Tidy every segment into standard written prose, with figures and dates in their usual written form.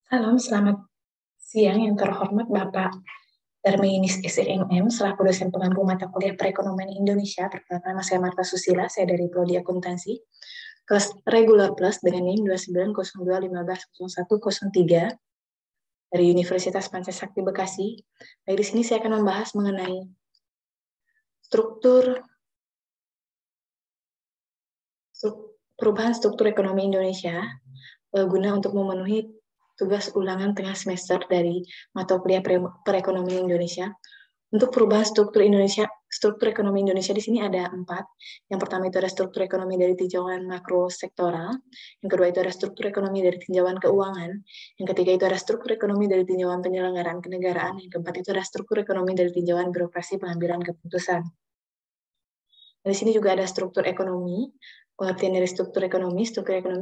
Salam, selamat siang yang terhormat Bapak Darminis SNM, selaku dosen pengampu mata kuliah Perekonomian Indonesia. Perkenalkan, nama saya Marta Susila, saya dari Prodi Akuntansi, kelas regular plus dengan NIM 2902150103 dari Universitas Pancasakti Bekasi. Baik, di sini saya akan membahas mengenai perubahan struktur ekonomi Indonesia guna untuk memenuhi tugas ulangan tengah semester dari mata kuliah Perekonomian Indonesia. Untuk perubahan struktur ekonomi Indonesia di sini ada 4. Yang pertama itu ada struktur ekonomi dari tinjauan makro sektoral. Yang kedua itu ada struktur ekonomi dari tinjauan keuangan. Yang ketiga itu ada struktur ekonomi dari tinjauan penyelenggaraan kenegaraan. Yang keempat itu ada struktur ekonomi dari tinjauan birokrasi pengambilan keputusan. Di sini juga ada struktur ekonomi. Pengertian dari struktur ekonomi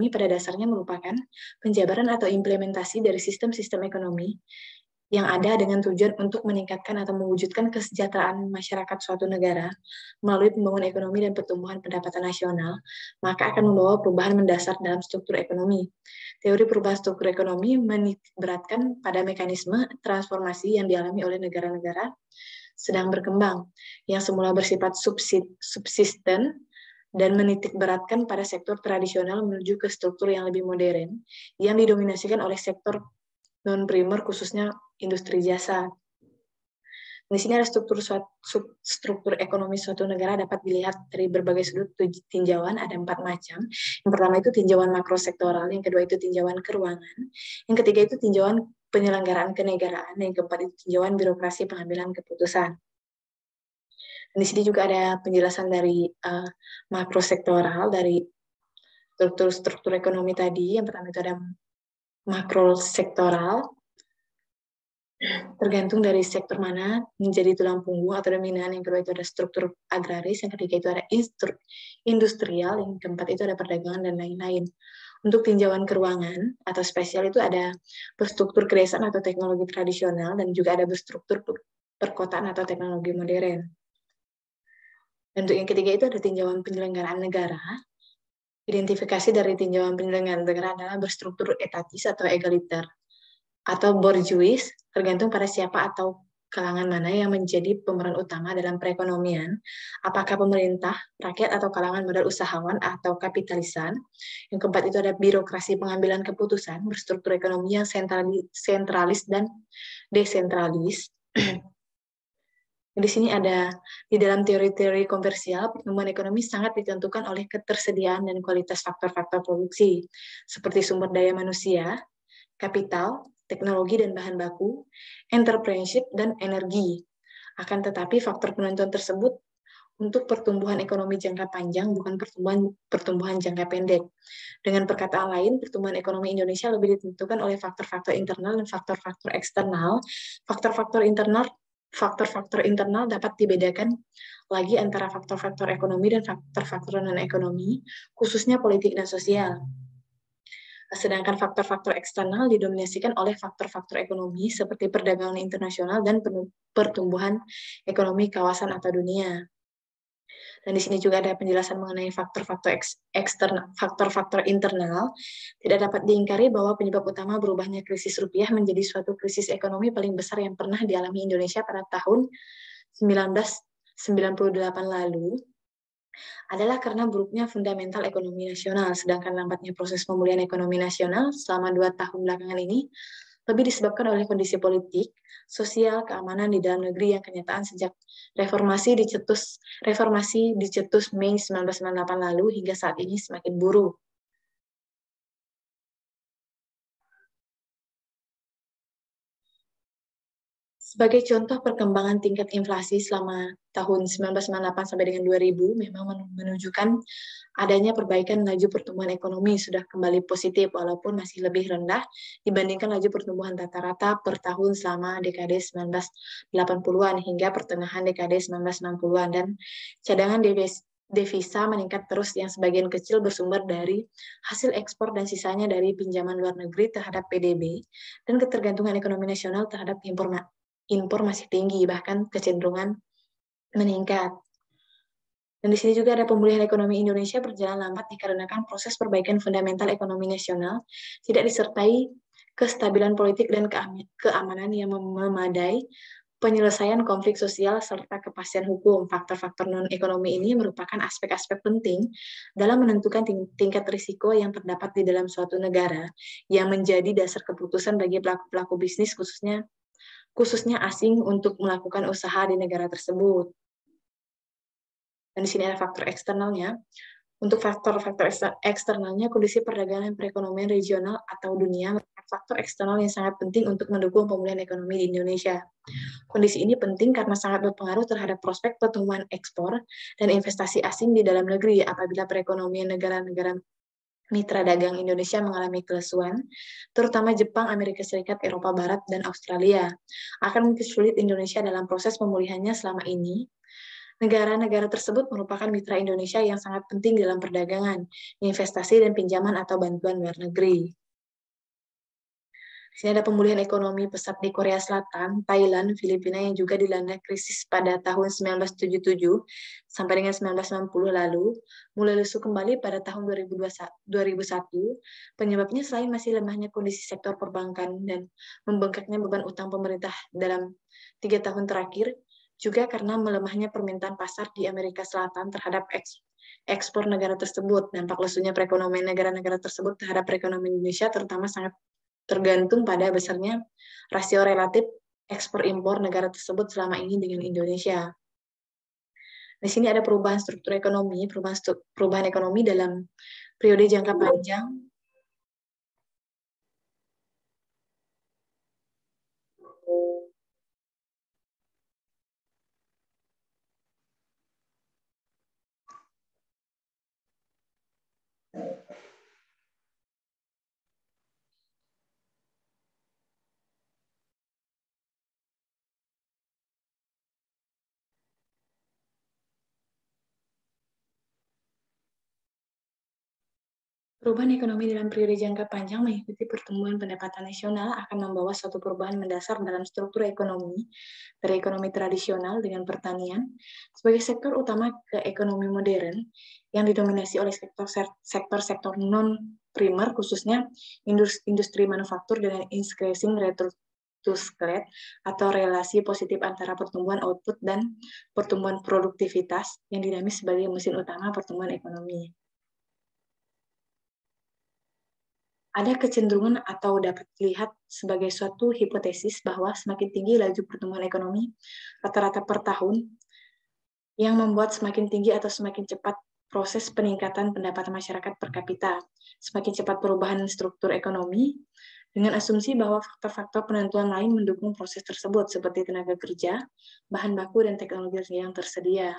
pada dasarnya merupakan penjabaran atau implementasi dari sistem-sistem ekonomi yang ada dengan tujuan untuk meningkatkan atau mewujudkan kesejahteraan masyarakat suatu negara melalui pembangunan ekonomi dan pertumbuhan pendapatan nasional, maka akan membawa perubahan mendasar dalam struktur ekonomi. Teori perubahan struktur ekonomi menitikberatkan pada mekanisme transformasi yang dialami oleh negara-negara sedang berkembang, yang semula bersifat subsisten dan menitikberatkan pada sektor tradisional menuju ke struktur yang lebih modern, yang didominasikan oleh sektor non-primer, khususnya industri jasa. Di sini ada struktur ekonomi suatu negara dapat dilihat dari berbagai sudut tinjauan, ada 4 macam. Yang pertama itu tinjauan makrosektoral, yang kedua itu tinjauan keuangan, yang ketiga itu tinjauan penyelenggaraan kenegaraan, yang keempat itu tinjauan birokrasi pengambilan keputusan. Dan di sini juga ada penjelasan dari makrosektoral, dari struktur ekonomi tadi. Yang pertama itu ada makrosektoral, tergantung dari sektor mana menjadi tulang punggung atau dominan. Yang kedua itu ada struktur agraris, yang ketiga itu ada industrial, yang keempat itu ada perdagangan dan lain-lain. Untuk tinjauan keuangan atau spesial itu ada berstruktur kedesaan atau teknologi tradisional, dan juga ada berstruktur perkotaan atau teknologi modern. Dan untuk yang ketiga itu ada tinjauan penyelenggaraan negara. Identifikasi dari tinjauan penyelenggaraan negara adalah berstruktur etatis atau egaliter atau bourgeois, tergantung pada siapa atau kalangan mana yang menjadi pemeran utama dalam perekonomian, apakah pemerintah, rakyat, atau kalangan modal usahawan atau kapitalisan. Yang keempat itu ada birokrasi pengambilan keputusan, berstruktur ekonomi yang sentralis dan desentralis. Di sini ada, di dalam teori-teori komersial, pertumbuhan ekonomi sangat ditentukan oleh ketersediaan dan kualitas faktor-faktor produksi, seperti sumber daya manusia, kapital, teknologi dan bahan baku, entrepreneurship, dan energi. Akan tetapi faktor penentuan tersebut untuk pertumbuhan ekonomi jangka panjang, bukan pertumbuhan jangka pendek. Dengan perkataan lain, pertumbuhan ekonomi Indonesia lebih ditentukan oleh faktor-faktor internal dan faktor-faktor eksternal. Faktor-faktor internal dapat dibedakan lagi antara faktor-faktor ekonomi dan faktor-faktor non-ekonomi, khususnya politik dan sosial. Sedangkan faktor-faktor eksternal didominasikan oleh faktor-faktor ekonomi seperti perdagangan internasional dan pertumbuhan ekonomi kawasan atau dunia. Dan di sini juga ada penjelasan mengenai faktor-faktor internal. Tidak dapat diingkari bahwa penyebab utama berubahnya krisis rupiah menjadi suatu krisis ekonomi paling besar yang pernah dialami Indonesia pada tahun 1998 lalu adalah karena buruknya fundamental ekonomi nasional, sedangkan lambatnya proses pemulihan ekonomi nasional selama 2 tahun belakangan ini lebih disebabkan oleh kondisi politik, sosial, keamanan di dalam negeri yang kenyataan sejak reformasi dicetus Mei 1998 lalu hingga saat ini semakin buruk. Sebagai contoh perkembangan tingkat inflasi selama tahun 1998 sampai dengan 2000 memang menunjukkan adanya perbaikan laju pertumbuhan ekonomi sudah kembali positif walaupun masih lebih rendah dibandingkan laju pertumbuhan rata-rata per tahun selama dekade 1980-an hingga pertengahan dekade 1960-an, dan cadangan devisa meningkat terus yang sebagian kecil bersumber dari hasil ekspor dan sisanya dari pinjaman luar negeri terhadap PDB, dan ketergantungan ekonomi nasional terhadap impor masih tinggi, bahkan kecenderungan meningkat. Dan di sini juga ada pemulihan ekonomi Indonesia berjalan lambat dikarenakan proses perbaikan fundamental ekonomi nasional tidak disertai kestabilan politik dan keamanan yang memadai, penyelesaian konflik sosial, serta kepastian hukum. Faktor-faktor non-ekonomi ini merupakan aspek-aspek penting dalam menentukan tingkat risiko yang terdapat di dalam suatu negara yang menjadi dasar keputusan bagi pelaku-pelaku bisnis khususnya asing untuk melakukan usaha di negara tersebut. Dan di sini ada faktor eksternalnya. Untuk faktor-faktor eksternalnya, kondisi perdagangan perekonomian regional atau dunia merupakan faktor eksternal yang sangat penting untuk mendukung pemulihan ekonomi di Indonesia. Kondisi ini penting karena sangat berpengaruh terhadap prospek pertumbuhan ekspor dan investasi asing di dalam negeri apabila perekonomian negara-negara mitra dagang Indonesia mengalami kelesuan, terutama Jepang, Amerika Serikat, Eropa Barat, dan Australia. Akan mempersulit Indonesia dalam proses pemulihannya selama ini. Negara-negara tersebut merupakan mitra Indonesia yang sangat penting dalam perdagangan, investasi, dan pinjaman atau bantuan luar negeri. Di sini ada pemulihan ekonomi pesat di Korea Selatan, Thailand, Filipina yang juga dilanda krisis pada tahun 1977 sampai dengan 1990 lalu, mulai lesu kembali pada tahun 2001. Penyebabnya selain masih lemahnya kondisi sektor perbankan dan membengkaknya beban utang pemerintah dalam 3 tahun terakhir, juga karena melemahnya permintaan pasar di Amerika Selatan terhadap ekspor negara tersebut. Dampak lesunya perekonomian negara-negara tersebut terhadap perekonomian Indonesia terutama sangat tergantung pada besarnya rasio relatif ekspor-impor negara tersebut selama ini dengan Indonesia. Di sini ada perubahan struktur ekonomi, perubahan ekonomi dalam periode jangka panjang. Perubahan ekonomi dalam periode jangka panjang mengikuti pertumbuhan pendapatan nasional akan membawa suatu perubahan mendasar dalam struktur ekonomi dari ekonomi tradisional dengan pertanian sebagai sektor utama ke ekonomi modern yang didominasi oleh sektor-sektor non-primer khususnya industri manufaktur dengan increasing rate to scale atau relasi positif antara pertumbuhan output dan pertumbuhan produktivitas yang dinamis sebagai mesin utama pertumbuhan ekonomi. Ada kecenderungan atau dapat dilihat sebagai suatu hipotesis bahwa semakin tinggi laju pertumbuhan ekonomi rata-rata per tahun yang membuat semakin tinggi atau semakin cepat proses peningkatan pendapatan masyarakat per kapita, semakin cepat perubahan struktur ekonomi, dengan asumsi bahwa faktor-faktor penentuan lain mendukung proses tersebut seperti tenaga kerja, bahan baku, dan teknologi yang tersedia.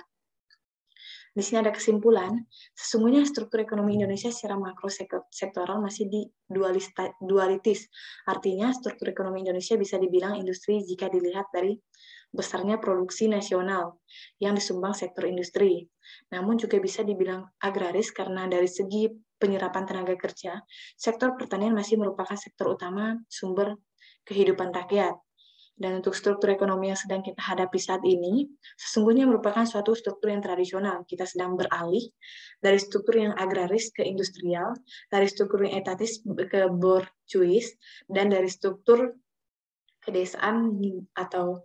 Di sini ada kesimpulan, sesungguhnya struktur ekonomi Indonesia secara makro sektoral masih dualitis. Artinya, struktur ekonomi Indonesia bisa dibilang industri jika dilihat dari besarnya produksi nasional yang disumbang sektor industri. Namun juga bisa dibilang agraris karena dari segi penyerapan tenaga kerja, sektor pertanian masih merupakan sektor utama sumber kehidupan rakyat. Dan untuk struktur ekonomi yang sedang kita hadapi saat ini, sesungguhnya merupakan suatu struktur yang tradisional. Kita sedang beralih dari struktur yang agraris ke industrial, dari struktur yang etatis ke borjuis, dan dari struktur kedesaan atau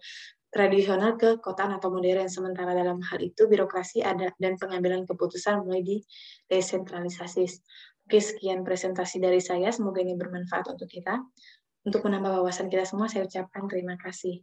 tradisional ke kotaan atau modern. Sementara dalam hal itu, birokrasi ada dan pengambilan keputusan mulai didesentralisasi. Oke, sekian presentasi dari saya. Semoga ini bermanfaat untuk kita. Untuk menambah wawasan kita semua, saya ucapkan terima kasih.